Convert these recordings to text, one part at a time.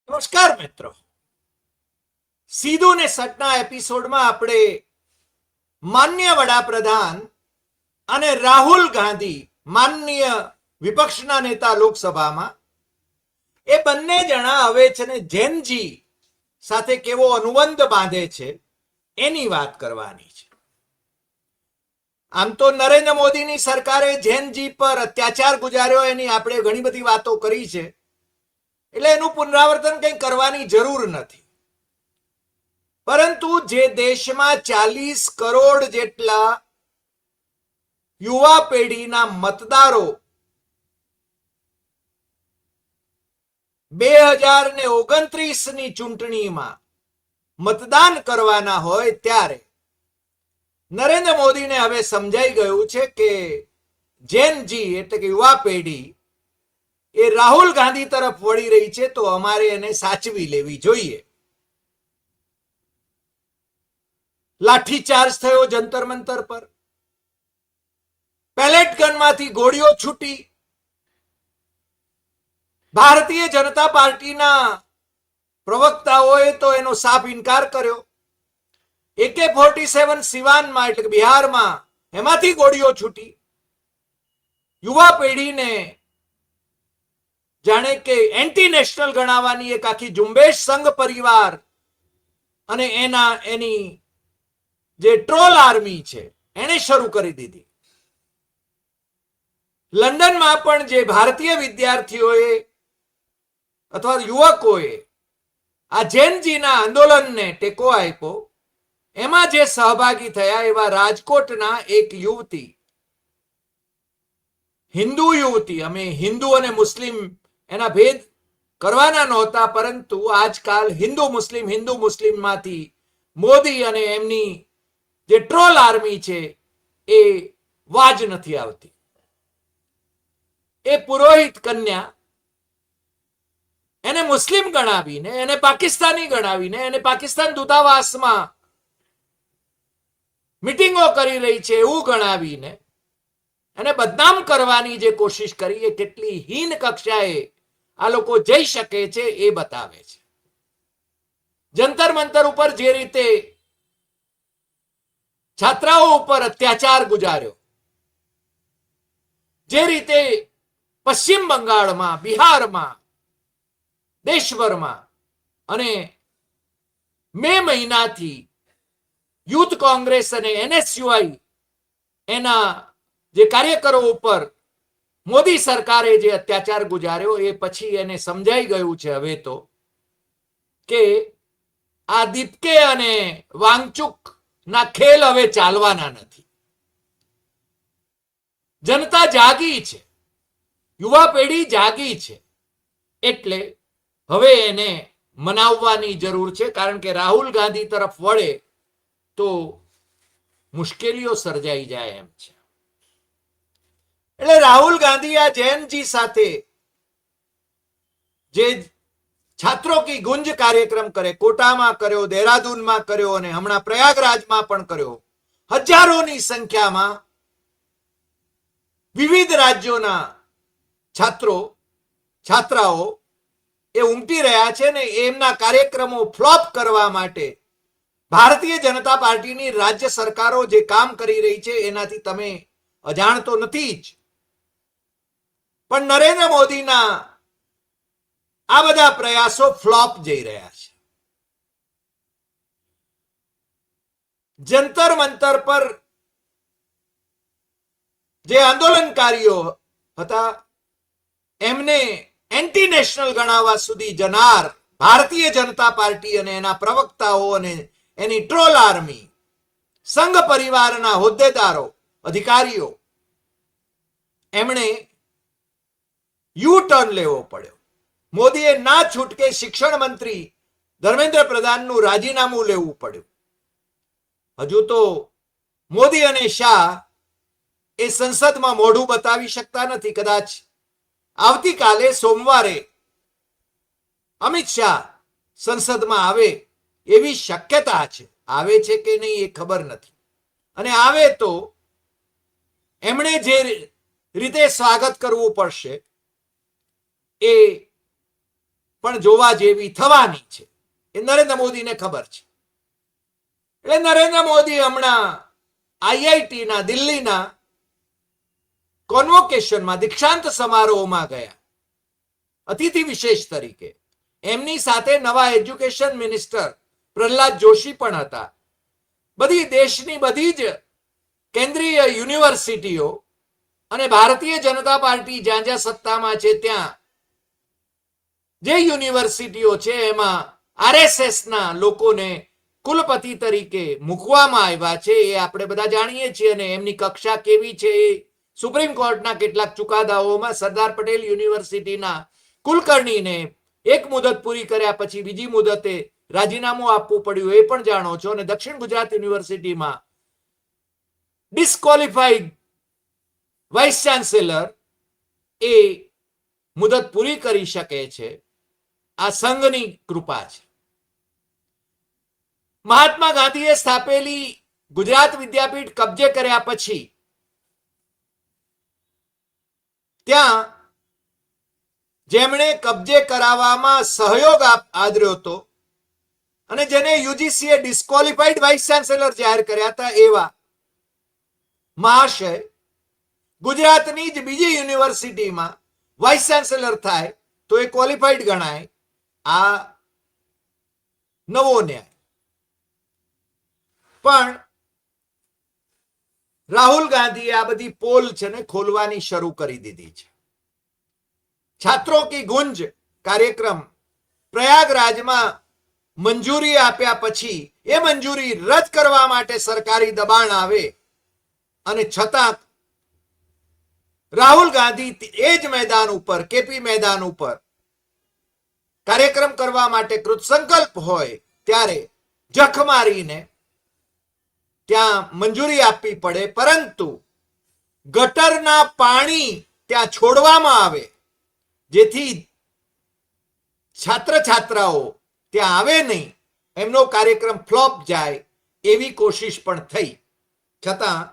નમસ્કાર મિત્રો, સીધું ને સટના એપિસોડમાં આપણે માન્ય વડાપ્રધાન અને રાહુલ ગાંધી, માનનીય વિપક્ષના નેતા લોકસભામાં, એ બંને જણા હવે છે ને જેનજી સાથે કેવો અનુબંધ બાંધે છે એની વાત કરવાની છે. આમ તો નરેન્દ્ર મોદીની સરકારે જેનજી પર અત્યાચાર ગુજાર્યો એની આપણે ઘણી બધી વાતો કરી છે, એટલે એનું પુનરાવર્તન કંઈ કરવાની જરૂર નથી. પરંતુ જે દેશમાં 40 કરોડ જેટલા યુવા પેઢીના મતદારો 2029ની ચૂંટણીમાં મતદાન કરવાના હોય ત્યારે નરેન્દ્ર મોદીને હવે સમજાઈ ગયું છે કે જેનજી એટલે કે યુવા પેઢી એ રાહુલ ગાંધી તરફ વળી રહી છે, તો અમારે એને સાચવી લેવી જોઈએ. લાઠીચાર્જ થયો જંતર મંતર પર, પેલેટ ગનમાંથી ગોળીઓ છૂટી. ભારતીય જનતા પાર્ટીના પ્રવક્તાઓએ તો એનો સાફ ઇનકાર કર્યો. AK-47 સિવાનમાં એટલે કે બિહારમાં એમાંથી ગોળીઓ છૂટી. યુવા પેઢીને જાણે કે એન્ટી નેશનલ ગણાવવાની એક આખી ઝુંબેશ સંઘ પરિવાર અને એની જે ટ્રોલ આર્મી છે એને શરૂ કરી દીધી. લંડનમાં પણ જે ભારતીય વિદ્યાર્થીઓએ અથવા યુવકોએ આ જેનજીના આંદોલનને ટેકો આપ્યો, એમાં જે સહભાગી થયા એવા રાજકોટના એક યુવતી, હિન્દુ યુવતી, અમે હિન્દુ અને મુસ્લિમ એના ભેદ કરવાના નહોતા, પરંતુ આજકાલ હિન્દુ મુસ્લિમમાંથી મોદી અને એમની જે ટ્રોલ આર્મી છે એ વાજ નથી આવતી. એ પુરોહિત કન્યા એને મુસ્લિમ ગણાવીને, એને પાકિસ્તાની ગણાવીને, એને પાકિસ્તાન દૂતાવાસમાં મીટિંગો કરી રહી છે એવું ગણાવીને એને બદનામ કરવાની જે કોશિશ કરી, એ કેટલી હીન કક્ષાએ આ લોકો જઈ શકે છે એ બતાવે છે. જંતર મંતર ઉપર જે રીતે છાત્રાઓ ઉપર અત્યાચાર ગુજાર્યો, જે રીતે પશ્ચિમ બંગાળમાં, બિહારમાં, દેશભરમાં અને મે મહિનાથી યુથ કોંગ્રેસ અને NSUI એના જે કાર્યકરો ઉપર મોદી સરકારે જે અત્યાચાર ગુજાર્યો, એ પછી એને સમજાઈ ગયું છે હવે તો કે આ દીપકે અને વાંગચુક ના ખેલ હવે ચાલવાના નથી. જનતા જાગી છે, યુવા પેઢી જાગી છે, એટલે હવે એને મનાવવાની જરૂર છે, કારણ કે રાહુલ ગાંધી તરફ વળે તો મુશ્કેલીઓ સર્જાઈ જાય એમ છે. એટલે રાહુલ ગાંધી આ જૈનજી સાથે જે છાત્રો કી ગુંજ કાર્યક્રમ કરે, કોટામાં કર્યો, દેહરાદૂનમાં કર્યો અને હમણાં પ્રયાગરાજમાં પણ કર્યો, હજારોની સંખ્યામાં વિવિધ રાજ્યોના છાત્રાઓ એ ઉમટી રહ્યા છે ને એમના કાર્યક્રમો ફ્લોપ કરવા માટે ભારતીય જનતા પાર્ટીની રાજ્ય સરકારો જે કામ કરી રહી છે એનાથી તમે અજાણ તો નથી જ, પણ નરેન્દ્ર મોદીના આ બધા પ્રયાસો ફ્લોપ જઈ રહ્યા છે. જંતર મંતર પર જે આંદોલનકારીઓ હતા એમને એન્ટી નેશનલ ગણાવવા સુધી જનાર ભારતીય જનતા પાર્ટી અને એના પ્રવક્તાઓ અને એની ટ્રોલ આર્મી, સંઘ પરિવારના હોદ્દેદારો, અધિકારીઓ, એમણે યુ ટર્ન લેવો પડ્યો. મોદીએ ના છૂટકે શિક્ષણ મંત્રી ધર્મેન્દ્ર પ્રધાનનું રાજીનામું લેવું પડ્યું. હજુ તો મોદી અને શાહ એ સંસદમાં મોઢું બતાવી શકતા નથી. કદાચ આવતીકાલે સોમવારે અમિત શાહ સંસદમાં આવે એવી શક્યતા છે. આવે છે કે નહીં એ ખબર નથી, અને આવે તો એમણે જે રીતે સ્વાગત કરવું પડશે એ પણ જોવા જેવી થવાની છે. એ નરેન્દ્ર મોદીને ખબર છે. એટલે નરેન્દ્ર મોદી હમણાં આઈઆઈટીના દિલ્હીના કોન્વોકેશનમાં દીક્ષાંત સમારોહમાં ગયા અતિથિ વિશેષ તરીકે. એમની સાથે નવા એજ્યુકેશન મિનિસ્ટર પ્રહલાદ જોશી પણ હતા. બધી દેશની બધી જ કેન્દ્રીય યુનિવર્સિટીઓ અને ભારતીય જનતા પાર્ટી જ્યાં જ્યાં સત્તામાં છે ત્યાં જે યુનિવર્સિટીઓ છે એમાં આરએસએસના લોકોને કુલપતિ તરીકે મૂકવામાં આવ્યા છે. એ આપણે બધા જાણીએ છીએ અને એમની કક્ષા કેવી છે એ સુપ્રીમ કોર્ટના કેટલાક ચુકાદાઓમાં સરદાર પટેલ યુનિવર્સિટીના કુલકર્ણીને એક મુદત પૂરી કર્યા પછી બીજી મુદતે રાજીનામું આપવું પડ્યું એ પણ જાણો છો. અને દક્ષિણ ગુજરાત યુનિવર્સિટીમાં ડિસ્કોલિફાઈડ વાઇસ ચાન્સેલર એ મુદત પૂરી કરી શકે છે. આ સંઘની કૃપા છે. મહાત્મા ગાંધીએ સ્થાપેલી ગુજરાત વિદ્યાપીઠ કબજે કર્યા પછી ત્યાં જેમણે કબજે કરાવવામાં સહયોગ આદર્યો હતો અને જેને યુજીસીએ ડિસ્કોલિફાઈડ વાઇસ ચાન્સેલર જાહેર કર્યા હતા એવા મહાશય ગુજરાતની જ બીજી યુનિવર્સિટીમાં વાઇસ ચાન્સેલર થાય તો એ ક્વોલિફાઈડ ગણાય. આ નવો ન્યાય. પણ રાહુલ ગાંધીએ આ બધી પોલ છે ને ખોલવાની શરૂ કરી દીધી છે. છાત્રો કી ગુંજ કાર્યક્રમ પ્રયાગરાજમાં મંજૂરી આપ્યા પછી એ મંજૂરી રદ કરવા માટે સરકારી દબાણ આવે અને છતાં રાહુલ ગાંધી એ જ મેદાન ઉપર કેપી મેદાન ઉપર કાર્યક્રમ કરવા માટે કૃતસંકલ્પ હોય ત્યારે જખ મારીને ત્યાં મંજૂરી આપવી પડે. પરંતુ ગટરના પાણી ત્યાં છોડવામાં આવે જેથી છાત્ર છાત્રાઓ ત્યાં આવે નહીં, એમનો કાર્યક્રમ ફ્લોપ જાય એવી કોશિશ પણ થઈ. છતાં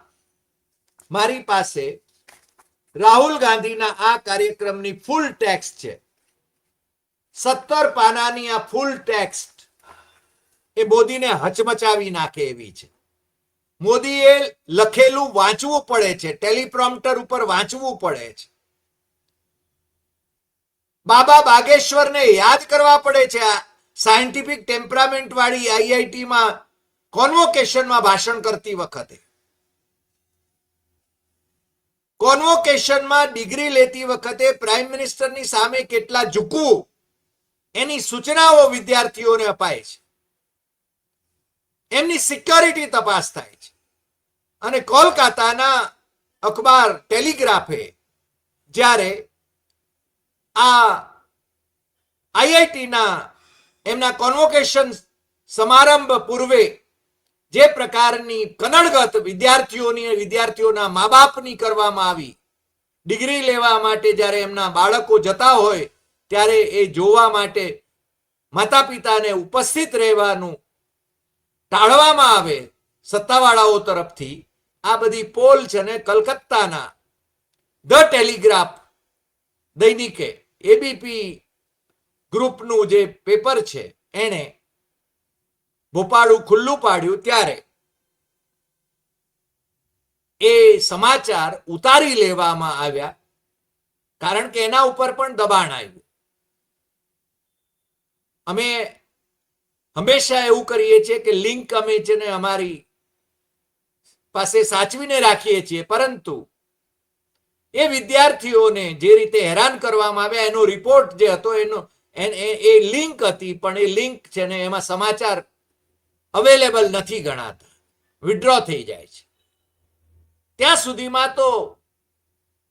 મારી પાસે રાહુલ ગાંધીના આ કાર્યક્રમની ફૂલ ટેક્સ્ટ છે. 17 પાનાની આ ફૂલ ટેક્સ્ટ એ મોદીને હચમચાવી નાખે એવી છે. મોદીએ લખેલું વાંચવું પડે છે, ટેલિપ્રોમ્પ્ટર ઉપર વાંચવું પડે છે. બાબા બાગેશ્વરને યાદ કરવા પડે છે. આ સાયન્ટિફિક ટેમ્પરામેન્ટ વાળી આઈઆઈટીમાં કોન્વોકેશનમાં ભાષણ કરતી વખતે, કોન્વોકેશનમાં ડિગ્રી લેતી વખતે પ્રાઇમ મિનિસ્ટરની સામે કેટલા ઝૂકવું એની સૂચનાઓ વિદ્યાર્થીઓને અપાય છે. એમની સિક્યોરિટી તપાસ થાય છે. અને કોલકાતાના અખબાર ટેલિગ્રાફે જ્યારે આ આઈઆઈટીના એમના કોન્વોકેશન સમારંભ પૂર્વે જે પ્રકારની કનડગત વિદ્યાર્થીઓના મા બાપની કરવામાં આવી, ડિગ્રી લેવા માટે જ્યારે એમના બાળકો જતા હોય ત્યારે એ જોવા માટે માતા પિતાને ઉપસ્થિત રહેવાનું ટાળવામાં આવે સત્તાવાળાઓ તરફથી, આ બધી પોલ છે ને કલકત્તાના ધ ટેલિગ્રાફ દૈનિકે એબીપી ગ્રુપનું જે પેપર છે એને ભોપાળું ખુલ્લું પાડ્યું ત્યારે એ સમાચાર ઉતારી લેવામાં આવ્યા. કારણ કે એના ઉપર પણ દબાણ આવ્યું. અમે હંમેશા એવું કરીએ છીએ કે લિંક અમે છે ને અમારી પાસે સાચવીને રાખીએ છીએ, પરંતુ એ વિદ્યાર્થીઓને જે રીતે હેરાન કરવામાં આવ્યા એનો રિપોર્ટ જે હતો એ લિંક હતી, પણ એ લિંક છે ને એમાં સમાચાર અવેલેબલ નથી ગણાતા, વિડ્રો થઈ જાય છે. ત્યાં સુધીમાં તો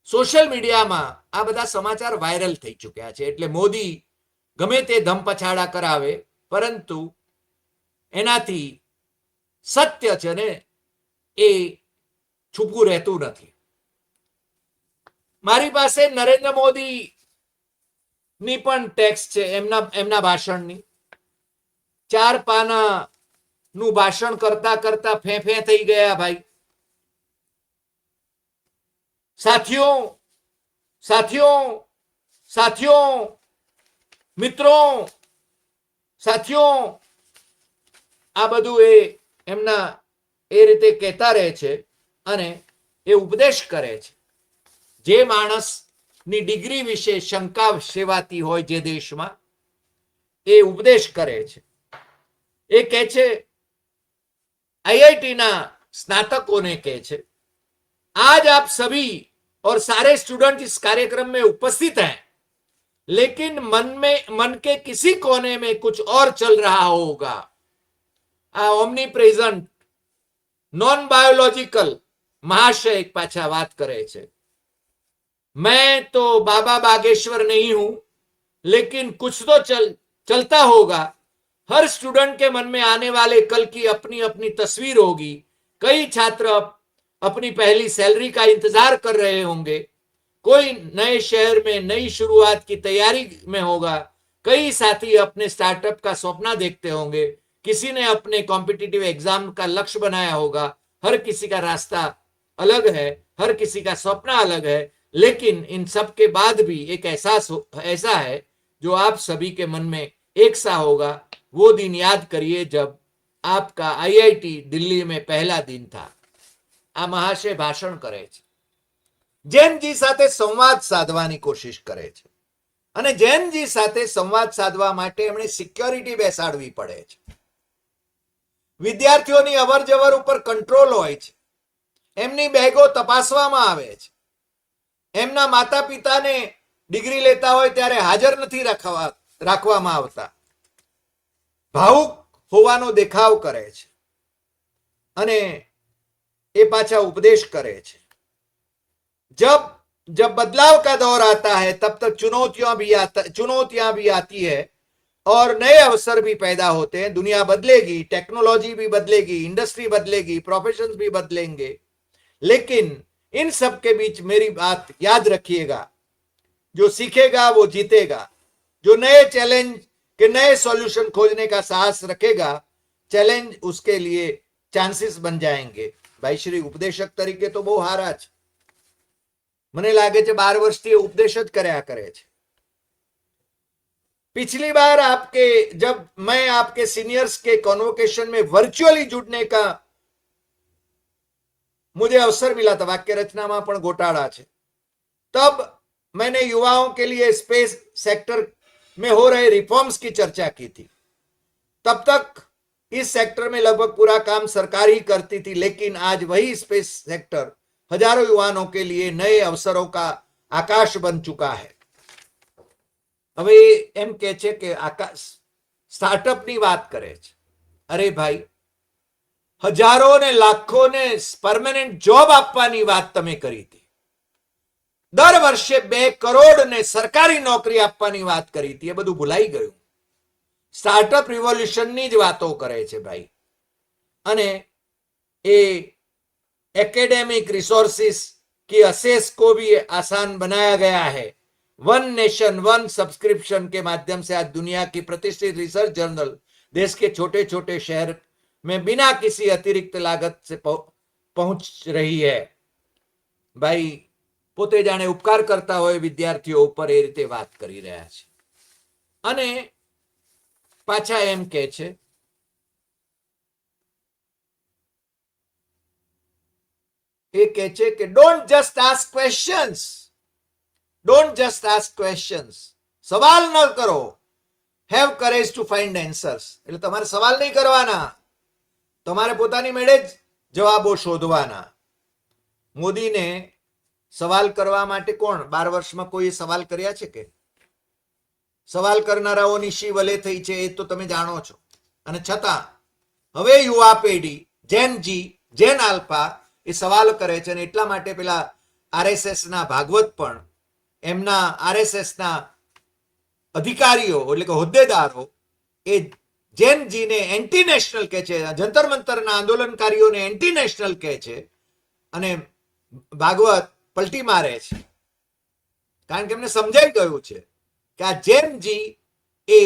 સોશિયલ મીડિયામાં આ બધા સમાચાર વાયરલ થઈ ચૂક્યા છે. એટલે મોદી ગમે તે ધમપછાડા કરાવે, પરંતુ એનાથી સત્ય છે ને એ છુપું રહેતું નથી. મારી પાસે નરેન્દ્ર મોદી ની પણ ટેક્સ્ટ છે એમના ભાષણની. 4 પાના નું ભાષણ કરતા કરતા ફે થઈ ગયા ભાઈ. સાથીઓ સાથીઓ સાથીઓ મિત્રો, સાથીઓ, આ બધું એ એમના એ રીતે કહેતા રહે છે અને એ ઉપદેશ કરે છે. જે માણસની ડિગ્રી વિશે શંકા સેવાતી હોય જે દેશમાં, એ ઉપદેશ કરે છે. એ કહે છે, आईआईटी स्नातकों ने कहे छे, आज आप सभी और सारे स्टूडेंट इस कार्यक्रम में उपस्थित हैं, लेकिन मन के किसी कोने में कुछ और चल रहा होगा. आ ओमनी प्रेजेंट नॉन बायोलॉजिकल महाशय एक पाछा बात करे छे. मैं तो बाबा बागेश्वर नहीं हूं, लेकिन कुछ तो चलता होगा. हर स्टूडेंट के मन में आने वाले कल की अपनी अपनी तस्वीर होगी. कई छात्र अपनी पहली सैलरी का इंतजार कर रहे होंगे. कोई नए शहर में नई शुरुआत की तैयारी में होगा. कई साथी अपने स्टार्टअप का सपना देखते होंगे. किसी ने अपने कॉम्पिटिटिव एग्जाम का लक्ष्य बनाया होगा. हर किसी का रास्ता अलग है, हर किसी का सपना अलग है, लेकिन इन सब के बाद भी एक एहसास ऐसा है जो आप सभी के मन में एक सा होगा. वो दिन याद करिए जब आपका आईआईटी दिल्ली में पहला दिन था. આ મહાશય ભાષણ કરે છે, જૈનજી સાથે સંવાદ સાધવાની કોશિશ કરે છે અને જૈનજી સાથે સંવાદ સાધવા માટે એમણે સિક્યોરિટી બેસાડવી પડે છે. વિદ્યાર્થીઓની અવરજવર ઉપર કંટ્રોલ હોય છે. એમની બેગો તપાસવામાં આવે છે. એમના માતા પિતાને ડિગ્રી લેતા હોય ત્યારે હાજર નથી રાખવામાં આવતા. ભાવુક હોવાનો દેખાવ કરે છે અને એ પાછા ઉપદેશ કરે છે. जब बदलाव का दौर आता है तब तक चुनौतियां भी आती है और नए अवसर भी पैदा होते हैं. दुनिया बदलेगी, टेक्नोलॉजी भी बदलेगी, इंडस्ट्री बदलेगी, प्रोफेशंस भी बदलेंगे, लेकिन इन सब के बीच मेरी बात याद रखिएगा, जो सीखेगा वो जीतेगा. जो नए चैलेंज के नए सॉल्यूशन खोजने का साहस रखेगा, चैलेंज उसके लिए चांसेस बन जाएंगे. भाई श्री उपदेशक तरीके तो બહુ હારા છે. મને લાગે છે 12 વર્ષથી ઉપદેશ જ કર્યા કરે છે. पिछली बार जब मैं आपके सीनियर्स के कॉन्वोकेशन में वर्चुअली जुड़ने का मुझे अवसर मिला था, वाक्य रचना में पण घोटाला है, तब मैंने युवाओं के लिए स्पेस सेक्टर में हो रहे रिफॉर्म्स की चर्चा की थी. तब तक इस सेक्टर में लगभग पूरा काम सरकार ही करती थी, लेकिन आज वही स्पेस सेक्टर हजारों युवाओं के लिए नए अवसरों का आकाश बन चुका है. હવે એમ કે છે કે આકાશ સ્ટાર્ટઅપની વાત કરે છે. અરે ભાઈ, હજારો ને લાખો ને પરમેનન્ટ જોબ આપવાની વાત તમે કરી હતી. દર વર્ષે 2 કરોડ ને સરકારી નોકરી આપવાની વાત કરી હતી. એ બધું ભૂલાઈ ગયું. સ્ટાર્ટઅપ રિવોલ્યુશનની જ વાતો કરે છે ભાઈ. અને એ एकेडमिक रिसोर्सेस की असेस को भी आसान बनाया गया है. वन नेशन वन सब्सक्रिप्शन के माध्यम से आज दुनिया की प्रतिष्ठित रिसर्च जर्नल देश के छोटे छोटे शहर में बिना किसी अतिरिक्त लागत से पहुंच रही है. भाई પોતે જાણે ઉપકાર કરતા હોય વિદ્યાર્થીઓ ઉપર એ રીતે વાત કરી રહ્યા છે. અને પાછા એમ કહે છે કે don't just ask questions, don't just ask questions, સવાલ ન કરો, have courage to find answers. એટલે તમારે સવાલ નહીં કરવાના, તમારે પોતાની મેળે જ જવાબો શોધવાના. મોદીને સવાલ કરવા માટે કોણ 12 વર્ષમાં કોઈ સવાલ કર્યા છે કે? સવાલ કરનારાઓની શી વલે થઈ છે એ તો તમે જાણો છો. અને છતાં હવે યુવા પેઢી જેન આલ્ફા એ સવાલ કરે છે. અને એટલા માટે પેલા આરએસએસ ના ભાગવત પણ એમના આરએસએસ ના અધિકારીઓ એટલે કે હોદ્દેદારો એ જૈનજીને એન્ટી નેશનલ કહે છે, જંતર મંતરના આંદોલનકારીઓને એન્ટી નેશનલ કહે છે અને ભાગવત પલટી મારે છે. કારણ કે એમને સમજાઈ ગયું છે કે આ જૈનજી એ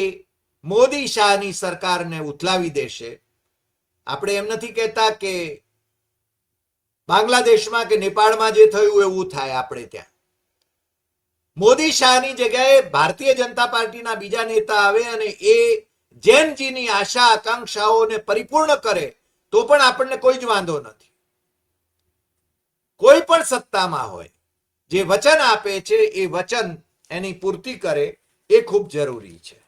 મોદી શાહની સરકારને ઉથલાવી દેશે. આપણે એમ નથી કહેતા કે બાંગ્લાદેશમાં કે નેપાળમાં જે થયું એવું થાય આપણે ત્યાં. મોદી શાહની જગ્યાએ ભારતીય જનતા પાર્ટીના બીજા નેતા આવે અને એ જૈનજીની આશા આકાંક્ષાઓને પરિપૂર્ણ કરે તો પણ આપણને કોઈ જ વાંધો નથી. કોઈ પણ સત્તામાં હોય, જે વચન આપે છે એ વચન એની પૂર્તિ કરે એ ખૂબ જરૂરી છે.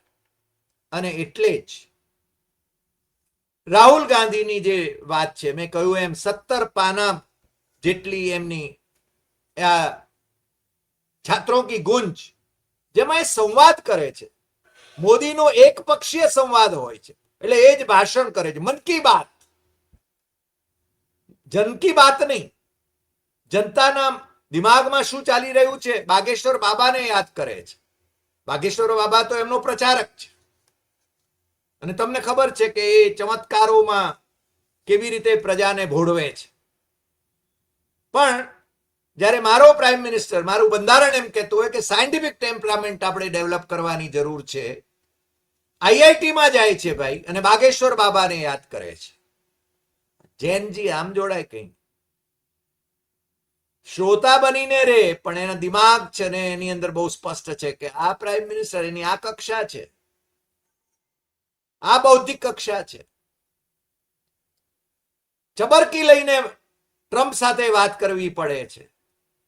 અને એટલે જ રાહુલ ગાંધીની જે વાત છે, મેં કહ્યું એમ 17 પાના જેટલી એમની છાત્રો કી ગુંજ, જેમાં એ સંવાદ કરે છે. મોદીનો એક પક્ષીય સંવાદ હોય છે, એટલે એ જ ભાષણ કરે છે. મન કી બાત, જન કી બાત નહીં. જનતાના દિમાગમાં શું ચાલી રહ્યું છે, બાગેશ્વર બાબાને યાદ કરે છે. બાગેશ્વર બાબા તો એમનો પ્રચારક છે, અને તમને ખબર છે કે એ ચમત્કારોમાં કેવી રીતે પ્રજાને ભોળવે છે. પણ જ્યારે મારો પ્રાઇમ મિનિસ્ટર, મારું બંધારણ એમ કહેતું હોય કે સાયન્ટિફિક ટેમ્પરામેન્ટ આપણે ડેવલપ કરવાની જરૂર છે, આઈઆઈટીમાં જાય છે ભાઈ, અને બાગેશ્વર બાબાને યાદ કરે છે. જૈનજી આમ જોડાય કઈ શ્રોતા બનીને રે, પણ એના દિમાગ છે ને એની અંદર બહુ સ્પષ્ટ છે કે આ પ્રાઇમ મિનિસ્ટર, એની આ કક્ષા છે, આ બૌદ્ધિક કક્ષા છે. ચબરકી લઈને ટ્રમ્પ સાથે વાત કરવી પડે છે,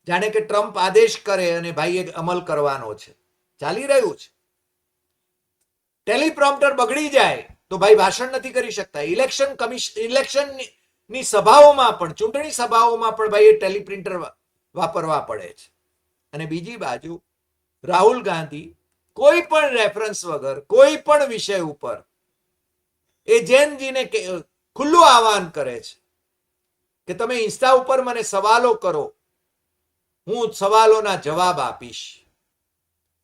જાણે કે ટ્રમ્પ આદેશ કરે અને ભાઈએ અમલ કરવાનો છે. ચાલી રહ્યું છે. ટેલિપ્રોમ્પ્ટર બગડી જાય તો ભાઈ ભાષણ નથી કરી શકતા. ઇલેક્શનની સભાઓમાં પણ, ચૂંટણી સભાઓમાં પણ ભાઈ ટેલિપ્રિન્ટર વાપરવા પડે છે. અને બીજી બાજુ રાહુલ ગાંધી કોઈ પણ રેફરન્સ વગર કોઈ પણ વિષય ઉપર એ જૈનજીને ખુલ્લું આહવાન કરે છે કે તમે ઇન્સ્ટા ઉપર મને સવાલો કરો, હું સવાલોના જવાબ આપીશ.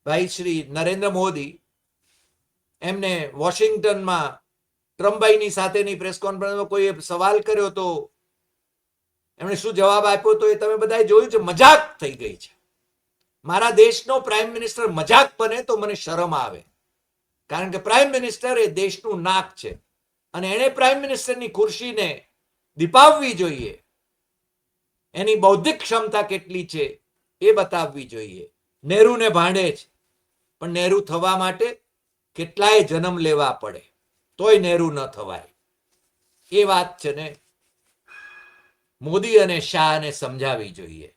ભાઈ શ્રી નરેન્દ્ર મોદી એમને વોશિંગ્ટનમાં ટ્રમ્પભાઈની સાથેની પ્રેસ કોન્ફરન્સમાં કોઈ સવાલ કર્યો તો એમણે શું જવાબ આપ્યો તો એ તમે બધાએ જોયું છે. મજાક થઈ ગઈ છે. મારા દેશનો પ્રાઇમ મિનિસ્ટર મજાક બને તો મને શરમ આવે, કારણ કે પ્રાઇમ મિનિસ્ટર એ દેશનું નાક છે, અને એણે પ્રાઇમ મિનિસ્ટરની ખુરશીને દીપાવવી જોઈએ. એની બૌદ્ધિક ક્ષમતા કેટલી છે એ બતાવવી જોઈએ. નહેરુને ભાંડે છે, પણ નહેરુ થવા માટે કેટલાય જન્મ લેવા પડે તોય નહેરુ ન થવાય. એ વાત છે ને મોદી અને શાહને સમજાવી જોઈએ.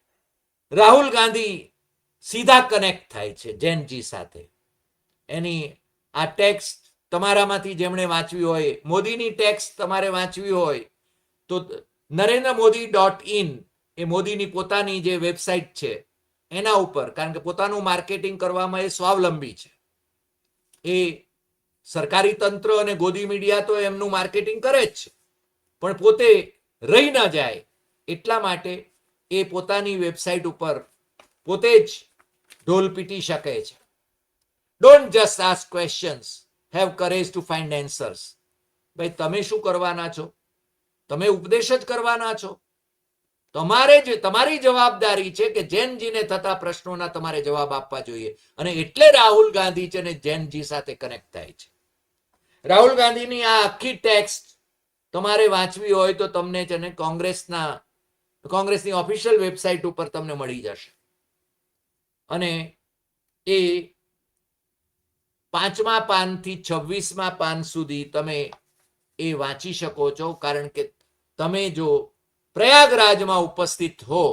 રાહુલ ગાંધી સીધા કનેક્ટ થાય છે જૈનજી સાથે. એની આ ટેક્સ્ટ તમારામાંથી જેમણે વાંચવી હોય, મોદીની ટેક્સ્ટ તમારે વાંચવી હોય તો NarendraModi.in એ મોદીની પોતાની જે વેબસાઇટ છે એના ઉપર, કારણ કે પોતાનું માર્કેટિંગ કરવામાં એ સ્વાવલંબી છે. એ સરકારી તંત્ર અને ગોદી મીડિયા તો એમનું માર્કેટિંગ કરે જ છે, પણ પોતે રહી ન જાય એટલા માટે એ પોતાની વેબસાઇટ ઉપર પોતે જ ઢોલ પીટી શકે છે. Don't just ask questions, have courage to find answers. ભાઈ તમે શું કરવાના છો? તમે ઉપદેશ જ કરવાના છો. તમારી જવાબદારી છે કે જૈનજીને થતા પ્રશ્નોના તમારે જવાબ આપવા જોઈએ. અને એટલે રાહુલ ગાંધી છે ને જૈનજી સાથે કનેક્ટ થાય છે. રાહુલ ગાંધીની આ આખી ટેક્સ્ટ તમારે વાંચવી હોય તો તમને છે ને કોંગ્રેસની ઓફિશિયલ વેબસાઇટ ઉપર તમને મળી જશે. અને એ 5મા પાનથી 26મા પાન સુધી તમે એ વાંચી શકો છો, કારણ કે તમે જો પ્રયાગરાજમાં ઉપસ્થિત હો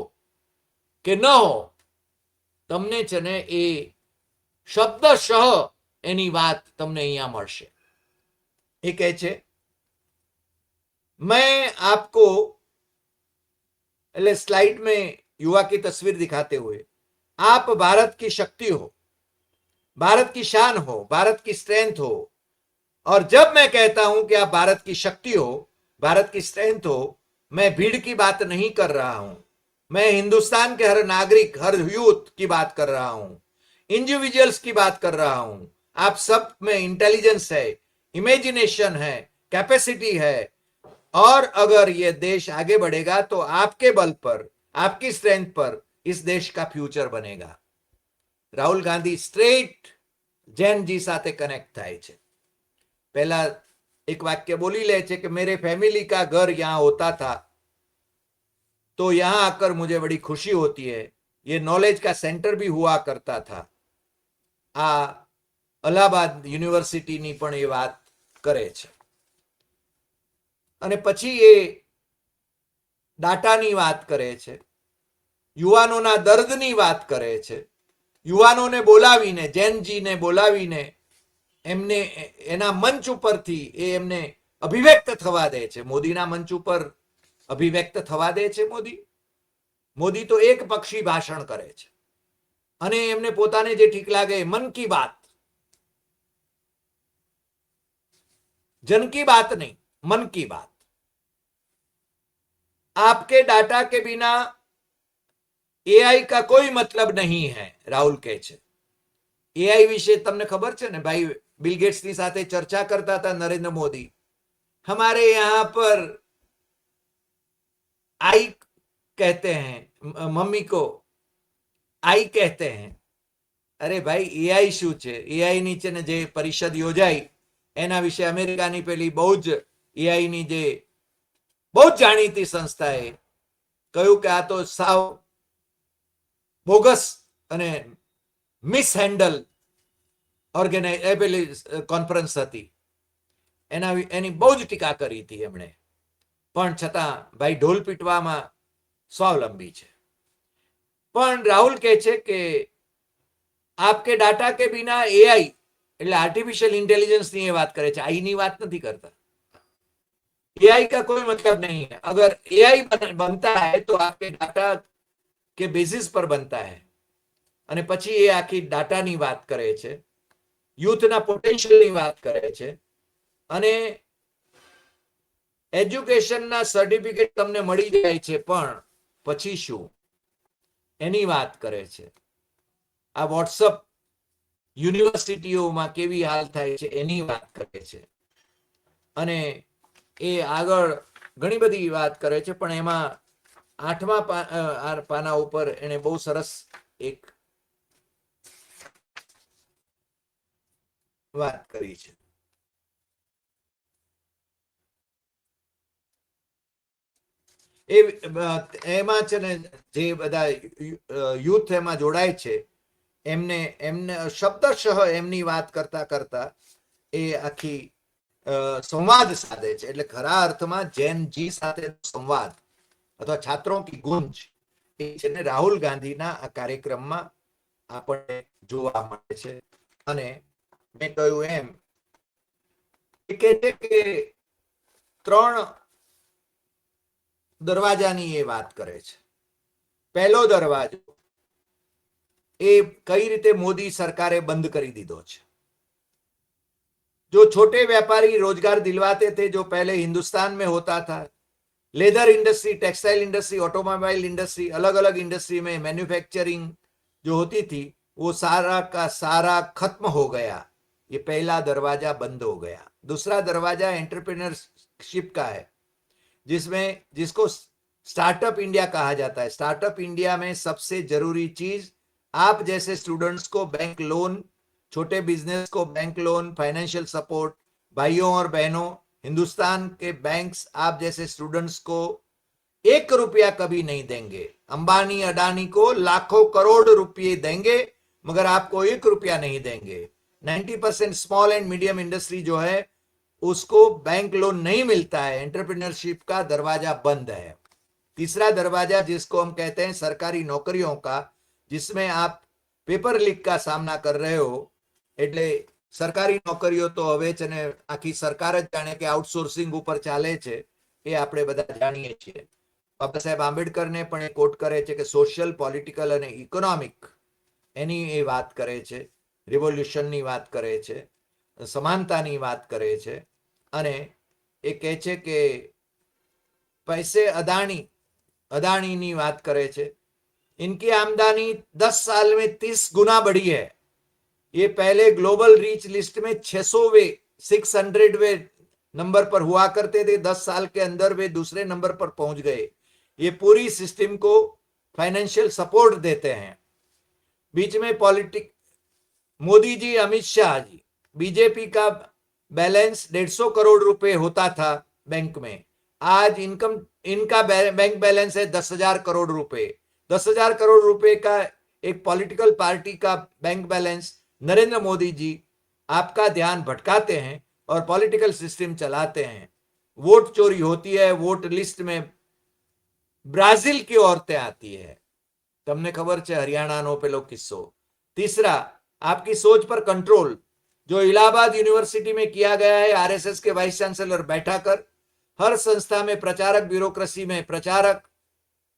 કે ન હો, તમને છે ને એ શબ્દશઃ એની વાત તમને અહીંયા મળશે. એ કહે છે, मैं आपको, એટલે स्लाइड में युवा की तस्वीर दिखाते हुए, आप भारत की शक्ति हो, भारत की शान हो, भारत की स्ट्रेंथ हो. और जब मैं कहता हूं कि आप भारत की शक्ति हो, भारत की स्ट्रेंथ हो, मैं भीड़ की बात नहीं कर रहा हूं. मैं हिंदुस्तान के हर नागरिक, हर यूथ की बात कर रहा हूं, इंडिविजुअल्स की बात कर रहा हूं. आप सब में इंटेलिजेंस है, इमेजिनेशन है, कैपेसिटी है, और अगर ये देश आगे बढ़ेगा तो आपके बल पर, आपकी स्ट्रेंथ पर इस देश का फ्यूचर बनेगा. राहुल गांधी स्ट्रेट जैनजी સાથે કનેક્ટ થાય છે. पहला एक वाक्य बोली ले छे कि मेरे फैमिली का घर यहां होता था तो यहां आकर मुझे बड़ी खुशी होती है. ये नॉलेज का सेंटर भी हुआ करता था। આ અલ્હાબાદ યુનિવર્સિટીની પણ એ વાત કરે છે. અને પછી એ ડાટાની વાત કરે છે, યુવાનોના દર્દની વાત કરે છે, યુવાનોને બોલાવીને, જૈનજીને બોલાવીને એમને એના મંચ ઉપરથી એ એમને અભિવ્યક્ત થવા દે છે. મોદીના મંચ ઉપર અભિવ્યક્ત થવા દે છે મોદી તો એક પક્ષી ભાષણ કરે છે અને એમને પોતાને જે ઠીક લાગે, મન કી બાત, जन की बात नहीं, मन की बात. आपके डाटा के बिना एआई का कोई मतलब नहीं है, राहुल કહે છે. એઆઈ વિશે તમને ખબર છે ને ભાઈ, બિલ ગેટ્સની સાથે ચર્ચા કરતા હતા નરેન્દ્ર મોદી, हमारे यहाँ पर आई कहते हैं, मम्मी को आई कहते हैं. અરે ભાઈ, એઆઈ શું છે? એઆઈ ની છે ને જે પરિષદ યોજાઈ એના વિશે અમેરિકાની પેલી બહુ જ એઆઈની જે બહુ જ જાણીતી સંસ્થાએ કહ્યું કે આ તો સાવ બોગસ અને મિસહેન્ડલ પેલી કોન્ફરન્સ હતી. એની બહુ જ ટીકા કરી હતી એમણે, પણ છતાં ભાઈ ઢોલ પીટવામાં સ્વાવલંબી છે. પણ રાહુલ કહે છે કે આપકે डाटा के बिना एआई એટલે આર્ટિફિशियल इंटेलिजेंस ની વાત કરે છે, આઈ ની વાત નથી કરતા. एआई का कोई मतलब नहीं है. अगर एआई बनता है तो आपके डाटा के बेसिस पर बनता है. અને પછી એ આખી ડાટાની વાત કરે છે, યુથના પોટેન્શિયલની વાત કરે છે અને એજ્યુકેશનના સર્ટિફિકેટ તમને મળી જાય છે, પણ પછી શું એની વાત કરે છે. આ વોટ્સઅપ યુનિવર્સિટીઓમાં કેવી હાલ થાય છે એની વાત કરે છે અને એ આગળ ઘણી બધી વાત કરે છે. પણ એમાં 8મા પાના ઉપર એને બહુ સરસ એક વાત કરી છે. એમાં છે ને જે બધા યુથ એમાં જોડાય છે એમને શબ્દશઃ એમની વાત કરતા કરતા એ આખી સંવાદ સાધે છે. એટલે ખરા અર્થમાં જૈન જી સાથે સંવાદ અથવા છાત્રો કી ગુંજ એ છે ને રાહુલ ગાંધીના આ કાર્યક્રમમાં આપણને જોવા મળે છે. અને મેં કહ્યું એમ કે 3 દરવાજાની એ વાત કરે છે. પહેલો દરવાજો એ કઈ રીતે મોદી સરકારે બંધ કરી દીધો છે. जो छोटे व्यापारी रोजगार दिलवाते थे, जो पहले हिंदुस्तान में होता था, leather industry, textile industry, automobile industry, अलग अलग इंडस्ट्री में मैन्युफैक्चरिंग जो होती थी वो सारा का सारा खत्म हो गया. ये पहला दरवाजा बंद हो गया. दूसरा दरवाजा एंटरप्रेन्योरशिप का है, जिसको स्टार्टअप इंडिया कहा जाता है. स्टार्टअप इंडिया में सबसे जरूरी चीज आप जैसे स्टूडेंट्स को बैंक लोन, छोटे बिजनेस को बैंक लोन, फाइनेंशियल सपोर्ट. भाइयों और बहनों, हिंदुस्तान के बैंक्स आप जैसे स्टूडेंट्स को 1 रुपया कभी नहीं देंगे. अंबानी अडानी को लाखों करोड़ रुपये देंगे मगर आपको 1 रुपया नहीं देंगे. 90% स्मॉल एंड मीडियम इंडस्ट्री जो है उसको बैंक लोन नहीं मिलता है. एंटरप्रेन्योरशिप का दरवाजा बंद है. तीसरा दरवाजा जिसको हम कहते हैं सरकारी नौकरियों का, जिसमें आप पेपर लीक का सामना कर रहे हो. એટલે સરકારી નોકરીઓ તો હવે છે ને આખી સરકાર જ જાણે કે આઉટસોર્સિંગ ઉપર ચાલે છે, એ આપણે બધા જાણીએ છીએ. બાબા સાહેબ આંબેડકરને પણ એ કોટ કરે છે કે સોશિયલ, પોલિટિકલ અને ઇકોનોમિક એની એ વાત કરે છે, રિવોલ્યુશનની વાત કરે છે, સમાનતાની વાત કરે છે. અને એ કહે છે કે પૈસે અદાણીની વાત કરે છે. इनकी आमदनी 10 साल में 30 गुना बढ़ी है. ये पहले ग्लोबल रीच लिस्ट में 600वें नंबर पर हुआ करते थे. 10 साल के अंदर वे दूसरे नंबर पर पहुंच गए. ये पूरी सिस्टम को फाइनेंशियल सपोर्ट देते हैं. बीच में पॉलिटिक मोदी जी, अमित शाह जी, बीजेपी का बैलेंस 150 करोड़ रुपए होता था बैंक में. आज इनका बैंक बैलेंस है 10,000 करोड़ रुपए. 10,000 करोड़ रुपए का एक पॉलिटिकल पार्टी का बैंक बैलेंस नरेंद्र मोदी जी आपका ध्यान भटकाते हैं और पॉलिटिकल सिस्टम चलाते हैं। वोट चोरी होती है, वोट लिस्ट में ब्राजील की औरतें आती है, તમને ખબર છે હરિયાણાનો પેલો કિસ્સો। तीसरा, आपकी सोच पर कंट्रोल, जो इलाहाबाद यूनिवर्सिटी में किया गया है आरएसएस के वाइस चांसलर बैठाकर, हर संस्था में प्रचारक, ब्यूरोक्रेसी में प्रचारक,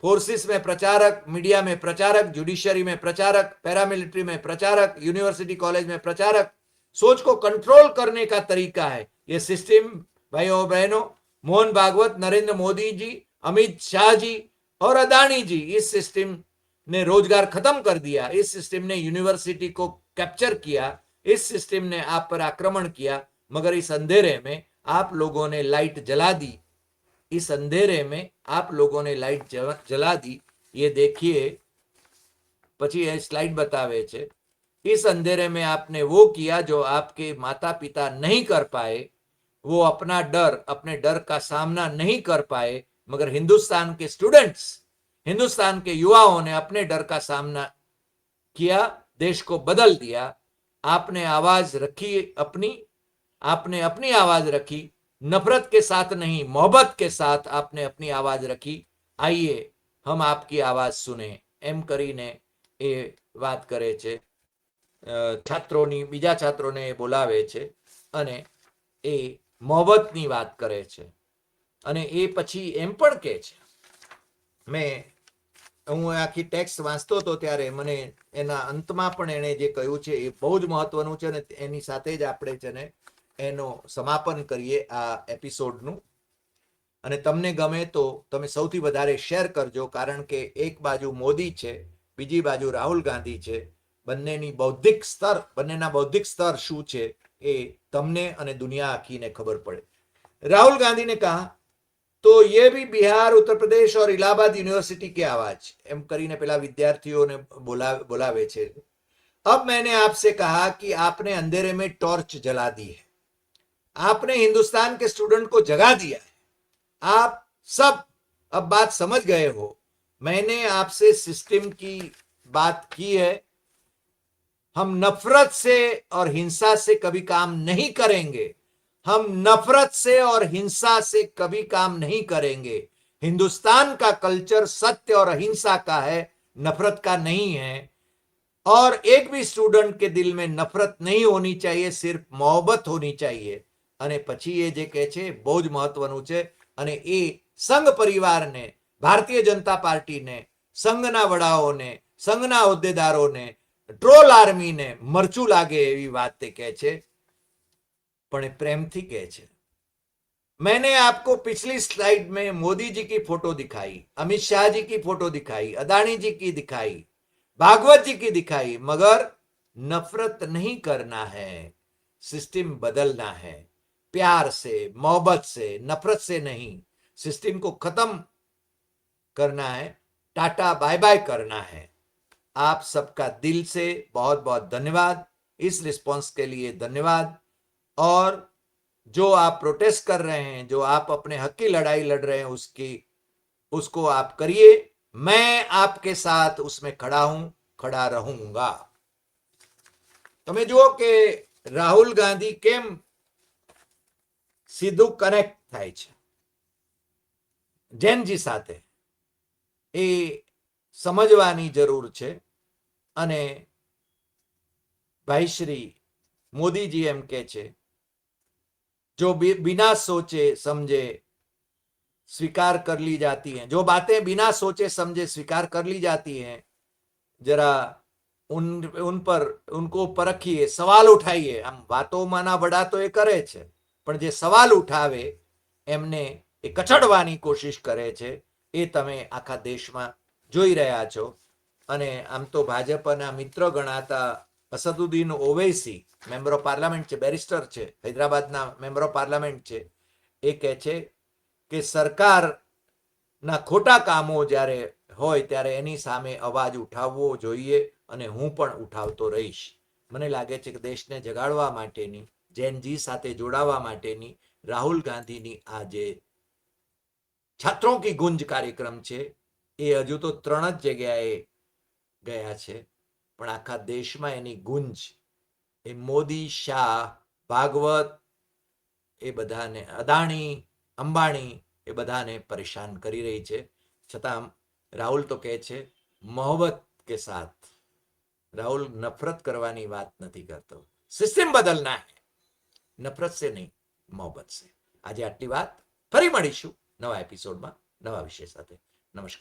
फोर्सेस में प्रचारक, मीडिया में प्रचारक, जुडिशरी में प्रचारक, पैरामिलिट्री में प्रचारक, यूनिवर्सिटी कॉलेज में प्रचारक, सोच को कंट्रोल करने का तरीका है ये सिस्टम। भाइयों बहनों, मोहन भागवत, नरेंद्र मोदी जी, अमित शाह जी और अदानी जी, इस सिस्टम ने रोजगार खत्म कर दिया, इस सिस्टम ने यूनिवर्सिटी को कैप्चर किया, इस सिस्टम ने आप पर आक्रमण किया, मगर इस अंधेरे में आप लोगों ने लाइट जला दी, इस अंधेरे में आप लोगों ने लाइट जला दी। ये देखिए, પછી એ સ્લાઇડ बतावे છે, इस अंधेरे में आपने वो किया जो आपके माता पिता नहीं कर पाए, वो अपना डर, अपने डर का सामना नहीं कर पाए, मगर हिंदुस्तान के स्टूडेंट्स, हिंदुस्तान के युवाओं ने अपने डर का सामना किया, देश को बदल दिया। आपने आवाज रखी अपनी, आपने अपनी आवाज रखी, नफरत के साथ नहीं, मोहब्बत के साथ आपने अपनी आवाज रखी। आइए हम आपकी आवाज सुने, एम करीने ए बात करे छे। छात्रोनी, बीजा छात्रोने बोलावे छे अने ए मोहब्बतनी बात करे छे अने ए पछी एम पण कहे छे। मैं હું આખી ટેક્સ્ટ વાંચતો હતો ત્યારે મને એના અંતમાં પણ એણે જે કહ્યું છે એ બહુ જ મહત્વનું છે અને એની સાથે જ આપણે છે ને એનો સમાપન કરીએ આ એપિસોડનું। અને તમને ગમે તો તમે સૌથી વધારે શેર કરજો, કારણ કે એક બાજુ મોદી છે, બીજી બાજુ રાહુલ ગાંધી છે, બંનેના બૌદ્ધિક સ્તર શું છે એ તમને અને દુનિયા આખીને ખબર પડે। राहुल गांधी ने कहा तो ये भी बिहार, उत्तर प्रदेश और इलाहाबाद यूनिवर्सिटी की आवाज, एम करीने पेला विद्यार्थियों ने बोलावे छे। अब मैंने आपसे कहा कि आपने अंधेरे में टॉर्च जला दी है, आपने हिंदुस्तान के स्टूडेंट को जगा दिया है, आप सब अब बात समझ गए हो। मैंने आपसे सिस्टम की बात की है, हम नफरत से और हिंसा से कभी काम नहीं करेंगे, हम नफरत से और हिंसा से कभी काम नहीं करेंगे। हिंदुस्तान का कल्चर सत्य और अहिंसा का है, नफरत का नहीं है। और एक भी स्टूडेंट के दिल में नफरत नहीं होनी चाहिए, सिर्फ मोहब्बत होनी चाहिए। અને પછી એ જે કહે છે બહુ જ મહત્વનું છે અને એ સંઘ પરિવારને, ભારતીય જનતા પાર્ટીને, સંઘના વડાઓને, સંઘના હોદ્દેદારોને, ટ્રોલ આર્મીને મરચું લાગે એવી વાત તે કહે છે, પણ એ પ્રેમથી કહે છે। मैंने आपको पिछली स्लाइड में मोदी जी की फोटो दिखाई, अमित शाह जी की फोटो दिखाई, अदानी जी की दिखाई, भागवत जी की दिखाई, मगर नफरत नहीं करना है, सिस्टम बदलना है, प्यार से, मोहब्बत से, नफरत से नहीं, सिस्टम को खत्म करना है, टाटा बाय बाय करना है। आप सबका दिल से बहुत बहुत धन्यवाद, इस रिस्पॉन्स के लिए धन्यवाद। और जो आप प्रोटेस्ट कर रहे हैं, जो आप अपने हक की लड़ाई लड़ रहे हैं, उसको आप करिए, मैं आपके साथ उसमें खड़ा हूं, खड़ा रहूंगा। તમે જુઓ કે રાહુલ ગાંધી કેમ સીધું કનેક્ટ થાય છે જૈનજી સાથે, એ સમજવાની જરૂર છે। અને ભાઈ શ્રી મોદીજી એમ કહે છે, जो बिना सोचे समझे स्वीकार कर ली जाती हैं, जो बातें बिना सोचे समझे स्वीकार कर ली जाती हैं, जरा उनको परखिए, सवाल उठाइए। आम वातो माना बड़ा तो ये करे छे, पण जे सवाल उठावे एमने ए कचड़वानी कोशिश करे छे, ए तमे आखा देशमां जोई रह्या छो। अने आम तो भाजपना मित्र गणाता Asaduddin Owaisi member of parliament छे, बेरिस्टर छे, हैदराबादना मेम्बर ऑफ पार्लामेंट छे, ए कहे छे के सरकारना खोटा कामो ज्यारे होय त्यारे एनी सामे अवाज उठावવો જોઈએ અને હું પણ ઉઠાવતો રહીશ। મને લાગે છે કે દેશને જગાડવા માટેની, જૈનજી સાથે જોડાવા માટેની રાહુલ ગાંધીની આ જે છાત્રોं की गुंज कार्यक्रम छे એ હજુ તો 3 જ જગ્યાએ ગયા છે, પણ આખા દેશમાં એની ગુંજ એ મોદી, શાહ, ભાગવત એ બધાને, અદાણી, અંબાણી એ બધાને પરેશાન કરી રહી છે. છતાં રાહુલ તો કહે છે મોહબ્બત કે સાથ. રાહુલ નફરત કરવાની વાત નથી કરતો. સિસ્ટમ બદલના હૈ, નફરત સે નહીં, મોહબ્બત સે. આજે આટલી વાત. ફરી મળીશું નવા એપિસોડમાં નવા વિષય સાથે. નમસ્કાર.